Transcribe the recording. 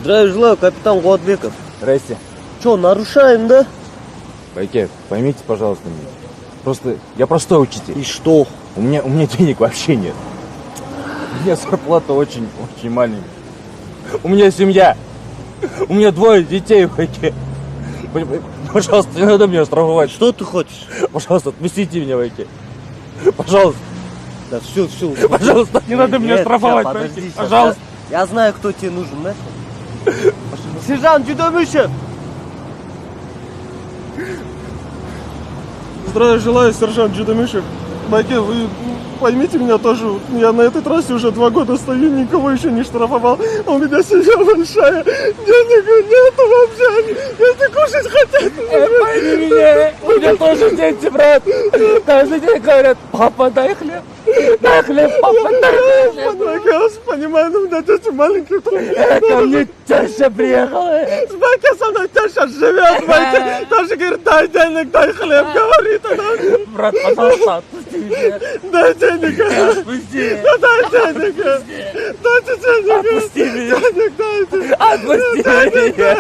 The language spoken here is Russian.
Здравия желаю, капитан Гуатбеков. Здрасте. Че, нарушаем, да? Байке, поймите, пожалуйста, меня. Просто я простой учитель. И что? У меня денег вообще нет. У меня зарплата очень маленькая. У меня семья. У меня 2 детей, Байке. Пожалуйста, не надо меня штрафовать. Что ты хочешь? Пожалуйста, отпустите меня, Байке. Пожалуйста. Да все. Пожалуйста, не надо меня штрафовать, подожди, Байке. сейчас, Пожалуйста. Я знаю, кто тебе нужен, да? Сержант Дюдомышев! Здравия желаю, сержант Джудамышев. Байке, вы поймите меня тоже. Я на этой трассе уже 2 года стою, никого еще не штрафовал. А у меня семья большая. Денег нету вообще. Если кушать хотят. Пойми меня. У меня тоже дети, брат. Каждый день говорят: папа, дай хлеб. Дай хлеб, папа, дай хлеб. Я вас понимаю, но у меня дети маленькие. Ко мне теща приехала. С Байке со мной теща живет, Байке. Тоже говорит: дай денег, дай хлеб, говорит она. Брат, пожалуйста, отпусти меня. Дай денег. Отпусти. Да дай денег. Дайте денег. Отпусти меня. Денег дайте. Отпусти меня.